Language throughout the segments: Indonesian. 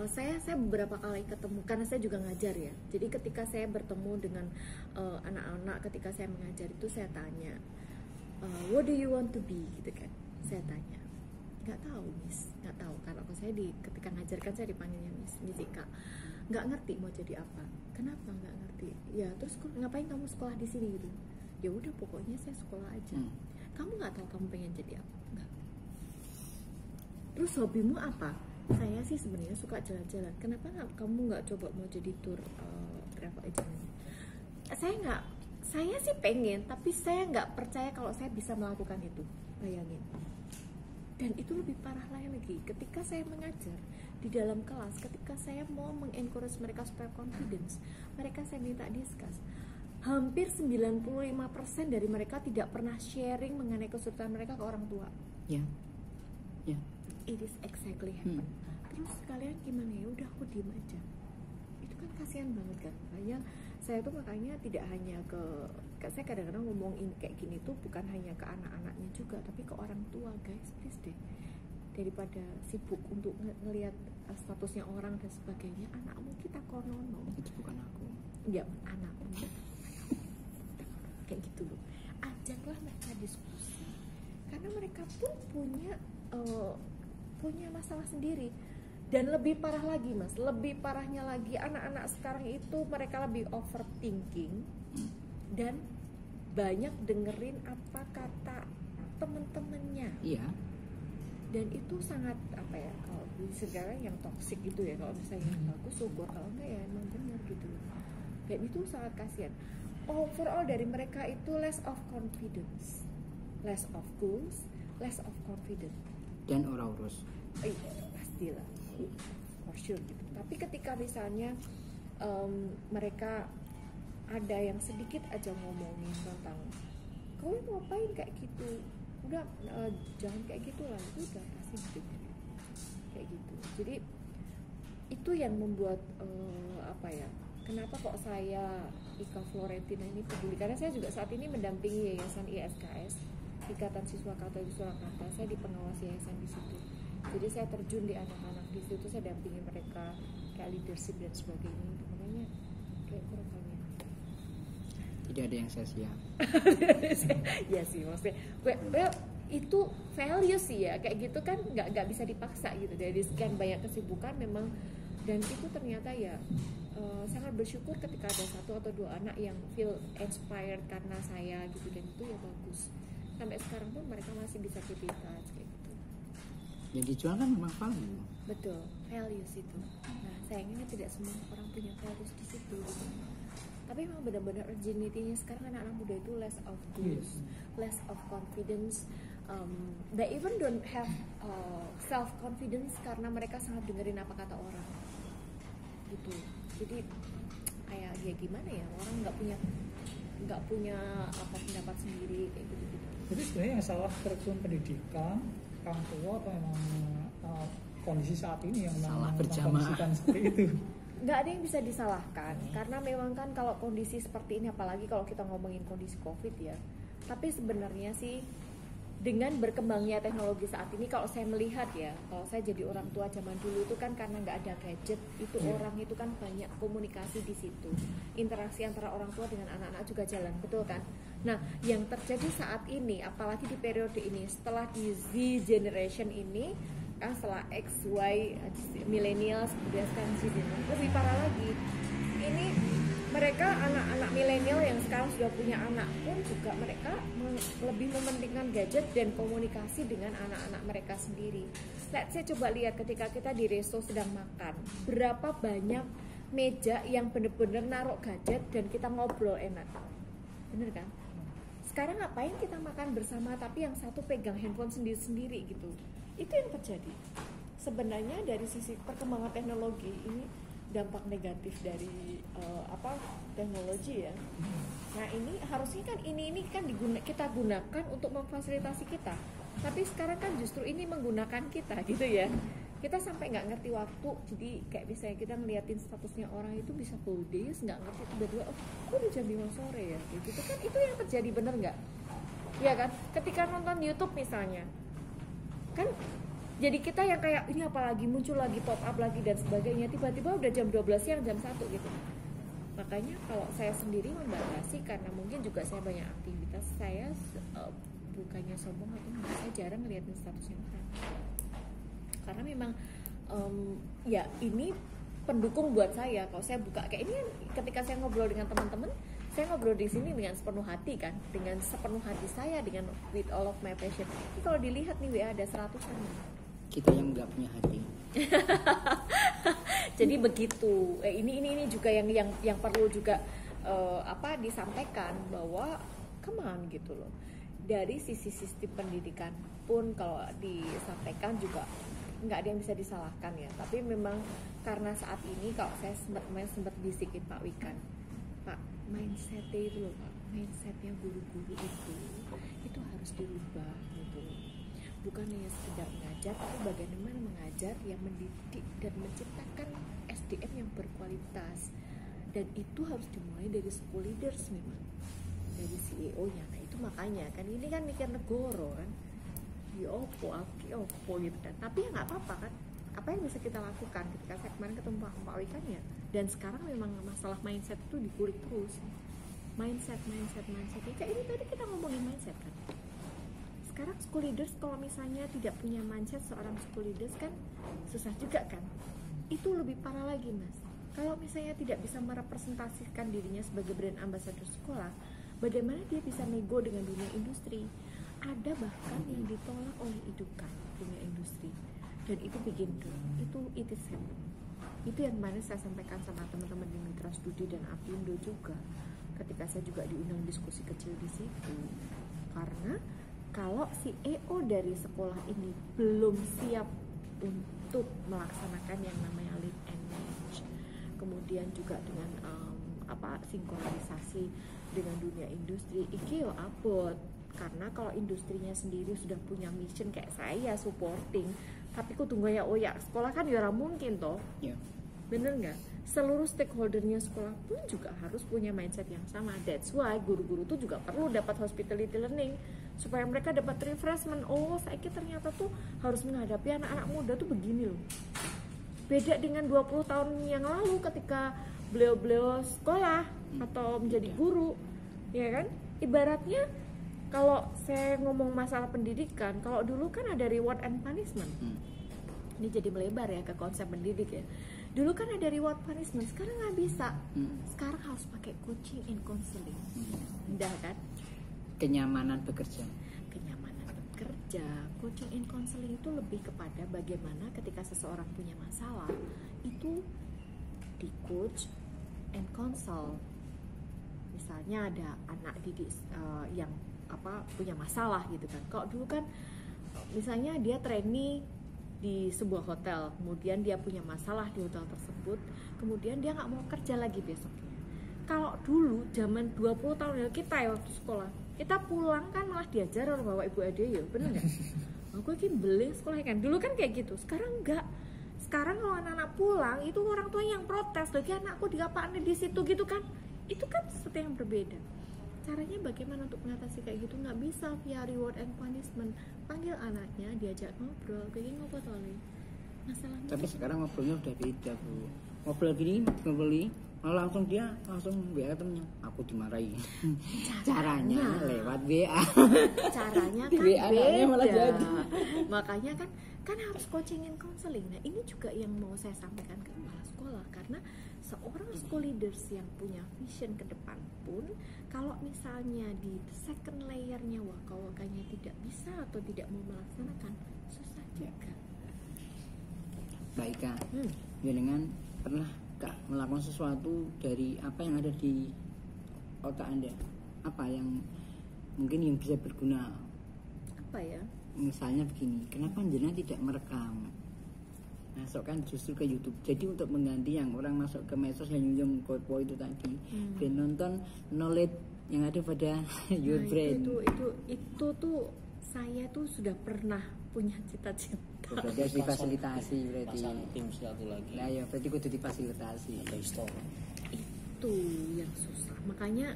Saya beberapa kali ketemu karena saya juga ngajar ya. Jadi ketika saya bertemu dengan anak-anak, ketika saya mengajar itu saya tanya, what do you want to be, gitu kan? Saya tanya, nggak tahu Miss, nggak tahu. Karena saya ketika ngajarkan saya dipanggilnya Miss Ika, nggak ngerti mau jadi apa. Kenapa nggak ngerti? Ya terus ngapain kamu sekolah di sini gitu? Ya udah pokoknya saya sekolah aja. Kamu nggak tahu kamu pengen jadi apa? Nggak. Terus hobimu apa? Saya sih sebenarnya suka jalan-jalan. Kenapa kamu nggak coba mau jadi tour travel agent? Saya sih pengen, tapi saya nggak percaya kalau saya bisa melakukan itu. Bayangin. Dan itu lebih parah lagi. Ketika saya mengajar di dalam kelas, ketika saya mau mengencourage mereka supaya confidence, mereka saya minta discuss. Hampir 95% dari mereka tidak pernah sharing mengenai kesulitan mereka ke orang tua. Ya. It is exactly happen. Terus kalian gimana ya? Udah aku diem aja. Itu kan kasihan banget kan. Saya tuh makanya tidak hanya saya kadang-kadang ngomongin kayak gini tuh bukan hanya ke anak-anaknya juga, tapi ke orang tua, guys, please deh. Daripada sibuk untuk ngelihat statusnya orang dan sebagainya, anakmu kita konono. Itu bukan aku. Ya, anakmu. Kayak gitu loh. Ajaklah mereka diskusi. Karena mereka pun punya masalah sendiri. Dan lebih parah lagi Mas, lebih parahnya lagi anak-anak sekarang itu mereka lebih overthinking dan banyak dengerin apa kata temen-temennya. Iya. Dan itu sangat kalau di sekarang yang toksik gitu ya, kalau misalnya yang bagus syukur, kalau enggak ya emang benar gitu. Dan itu sangat kasihan. Overall dari mereka itu less of confidence, less of goals, less of confidence. Dan orang urus. Iya pastilah, for sure gitu. Tapi ketika misalnya mereka ada yang sedikit aja ngomongin tentang kau ngapain kayak gitu, udah jangan kayak gitu lah, itu udah pasti gitu kayak gitu. Jadi itu yang membuat kenapa kok saya Ika Florentina ini peduli, karena saya juga saat ini mendampingi Yayasan ISKS, Ikatan Siswa Katolik Surakarta. Saya di pengawas yayasan di situ. Jadi saya terjun di anak-anak di situ, saya dampingi mereka kayak leadership dan sebagainya. Makanya kayak kurangnya. Tidak ada yang sia-sia. Ya sih maksudnya, well, itu value sih ya, kayak gitu kan nggak bisa dipaksa gitu. Dari sekian banyak kesibukan memang, dan itu ternyata ya sangat bersyukur ketika ada satu atau dua anak yang feel inspired karena saya gitu, dan itu ya bagus. Sampai sekarang pun mereka masih bisa keep in touch kayak gitu. Yang dijual kan memang value. Betul, values itu. Nah, sayangnya tidak semua orang punya values di situ gitu. Tapi memang benar-benar urgenity-nya sekarang anak-anak muda itu less of goals, less of confidence. They even don't have self confidence karena mereka sangat dengerin apa kata orang gitu. Jadi kayak ya gimana ya, orang nggak punya pendapat sendiri kayak gitu. Jadi sebenarnya yang salah curriculum pendidikan orang tua atau memang kondisi saat ini yang salah berjamaah seperti itu? Nggak ada yang bisa disalahkan karena memang kan kalau kondisi seperti ini, apalagi kalau kita ngomongin kondisi COVID ya. Tapi sebenarnya sih dengan berkembangnya teknologi saat ini, kalau saya melihat ya, kalau saya jadi orang tua zaman dulu itu kan karena nggak ada gadget, itu orang itu kan banyak komunikasi di situ, interaksi antara orang tua dengan anak-anak juga jalan, betul kan? Nah, yang terjadi saat ini, apalagi di periode ini, setelah di Z generation ini, kan setelah X, Y, millennials, kemudian sekarang Z generation, lebih parah lagi. Ini mereka anak-anak milenial yang sekarang sudah punya anak pun juga mereka lebih mementingkan gadget dan komunikasi dengan anak-anak mereka sendiri. Let's say coba lihat ketika kita di resto sedang makan, berapa banyak meja yang bener-bener naruh gadget dan kita ngobrol enak, bener kan? Sekarang ngapain kita makan bersama tapi yang satu pegang handphone sendiri-sendiri gitu? Itu yang terjadi. Sebenarnya dari sisi perkembangan teknologi ini dampak negatif dari teknologi ya. Nah ini harusnya kan ini kan kita gunakan untuk memfasilitasi kita. Tapi sekarang kan justru ini menggunakan kita gitu ya. Kita sampai nggak ngerti waktu. Jadi kayak misalnya kita ngeliatin statusnya orang itu bisa full days, nggak ngerti tiba-tiba kok udah jam 5 sore ya. Gitu kan itu yang terjadi, bener nggak? Ya kan? Ketika nonton YouTube misalnya, kan Jadi kita yang kayak ini apalagi muncul lagi pop up lagi dan sebagainya, tiba-tiba udah jam 12 siang, jam 1 gitu. Makanya kalau saya sendiri membatasi karena mungkin juga saya banyak aktivitas, saya bukannya sombong atau enggak, saya jarang ngeliatin statusnya orang. Karena memang ya ini pendukung buat saya. Kalau saya buka kayak ini, ketika saya ngobrol dengan teman-teman, saya ngobrol di sini dengan sepenuh hati kan, dengan sepenuh hati saya, dengan with all of my passion. Ini kalau dilihat nih WA ada 100-an. Kita yang nggak punya hati. Jadi begitu. Ini juga yang perlu juga disampaikan bahwa come on gitu loh. Dari sisi sistem pendidikan pun kalau disampaikan juga nggak ada yang bisa disalahkan ya. Tapi memang karena saat ini kalau saya sempat bisikin Pak Wikan, Pak, mindsetnya itu loh Pak, mindsetnya guru-guru itu harus dirubah gitu. Bukan hanya sekedar mengajar, tapi bagaimana mengajar yang mendidik dan menciptakan SDM yang berkualitas. Dan itu harus dimulai dari school leaders memang, dari CEO-nya. Nah itu makanya kan ini kan mikir negoro kan, di opo gitu kan. Tapi ya nggak apa-apa kan. Apa yang bisa kita lakukan ketika saya kemarin ketemu Pak Wikan ya. Dan sekarang memang masalah mindset itu dikulik terus. Mindset. Kayak ini tadi kita ngomongin mindset kan. Sekarang school leaders kalau misalnya tidak punya mindset seorang school leaders kan susah juga kan. Itu lebih parah lagi mas. Kalau misalnya tidak bisa merepresentasikan dirinya sebagai brand ambassador sekolah, bagaimana dia bisa nego dengan dunia industri? Ada bahkan yang ditolak oleh Edukan dunia industri. Dan itu begin itu it is happening. Itu yang kemarin saya sampaikan sama teman-teman di Mitra Studi dan Apindo juga ketika saya juga diundang diskusi kecil di situ. Karena kalau CEO dari sekolah ini belum siap untuk melaksanakan yang namanya lead and manage, kemudian juga dengan sinkronisasi dengan dunia industri, iki yo abot. Karena kalau industrinya sendiri sudah punya mission kayak saya supporting, tapi ku tunggu ya sekolah kan ya mungkin toh. Yeah. Bener nggak? Seluruh stakeholdernya sekolah pun juga harus punya mindset yang sama. That's why guru-guru tuh juga perlu dapat hospitality learning supaya mereka dapat refreshment. Oh, saya kira ternyata tuh harus menghadapi anak-anak muda tuh begini loh. Beda dengan 20 tahun yang lalu ketika beliau-beliau sekolah atau menjadi guru, ya kan? Ibaratnya kalau saya ngomong masalah pendidikan, kalau dulu kan ada reward and punishment. Ini jadi melebar ya ke konsep mendidik ya. Dulu kan ada reward punishment, sekarang nggak bisa. Sekarang harus pakai coaching and counseling. Indah kan? Kenyamanan bekerja. Coaching and counseling itu lebih kepada bagaimana ketika seseorang punya masalah itu di coach and counsel. Misalnya ada anak didik yang punya masalah gitu kan. Kalau dulu kan misalnya dia trainee di sebuah hotel, kemudian dia punya masalah di hotel tersebut, kemudian dia nggak mau kerja lagi besoknya. Kalau dulu zaman 20 tahun ya kita ya waktu sekolah, kita pulang kan malah diajar oleh bapak ibu ade ya, bener nggak? Aku ini beli sekolah kan, dulu kan kayak gitu. Sekarang enggak. Sekarang kalau anak-anak pulang itu orang tua yang protes, lagi anakku diapain di situ gitu kan? Itu kan sesuatu yang berbeda. Caranya bagaimana untuk mengatasi kayak gitu? Nggak bisa via reward and punishment. Panggil anaknya, diajak ngobrol, kayak ngobrol toli. Masalahnya. Tapi sekarang ngobrolnya udah beda bu. Ngobrol gini, malah langsung WA temennya. Aku dimarahi. Caranya lewat WA. Caranya kan WA malah beda. jadi. Makanya kan harus coaching and counseling. Nah ini juga yang mau saya sampaikan ke kepala sekolah, karena seorang school leaders yang punya vision ke depan pun kalau misalnya di second layernya wakanya tidak bisa atau tidak mau melaksanakan, susah juga. Baik Kak, dengan pernah Kak melakukan sesuatu dari apa yang ada di otak Anda? Apa yang mungkin yang bisa berguna? Apa ya? Misalnya begini, kenapa jenengan tidak merekam? Masukkan justru ke YouTube. Jadi untuk mengganti yang orang masuk ke medsos yang nyunjung korpo itu tadi, dan nonton knowledge yang ada pada your brain. Itu tuh saya tuh sudah pernah punya cita-cita. Berarti harus difasilitasi berarti. Pasang tim satu lagi. Nah ya berarti kudu difasilitasi. Atau store. Itu yang susah. Makanya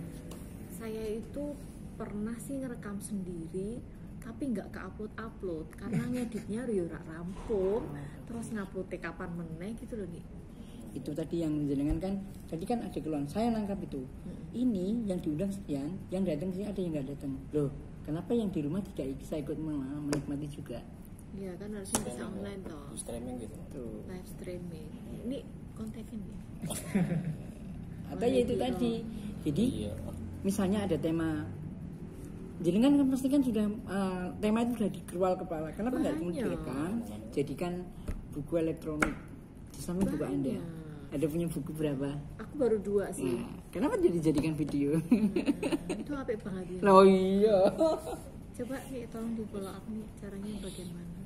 saya itu pernah sih ngerekam sendiri. tapi nggak ke upload karena ngeditnya yo ora rampung, terus ngupload kapan meneh gitu loh nih. Itu tadi yang jenengan kan tadi kan ada keluhan, saya nangkap itu. Ini yang diundang sekian, yang datang sini ada yang nggak datang. Loh, kenapa yang di rumah tidak bisa ikut menikmati juga? Iya kan harusnya bisa online toh. Streaming gitu. Tuh. Live streaming. Ini kontekin nih. Atau ya itu tadi. Jadi Iya. misalnya ada tema, jenengan kan pasti kan sudah tema itu sudah dikerual kepala. Kenapa nggak kemudian Banyak. direkam, jadikan buku elektronik di samping buku Anda? Banyak. Ada punya buku berapa? Aku baru 2 sih. Nah, kenapa dijadikan video? Itu apik banget ya. Oh iya. Coba nih tolong di follow up nih caranya bagaimana.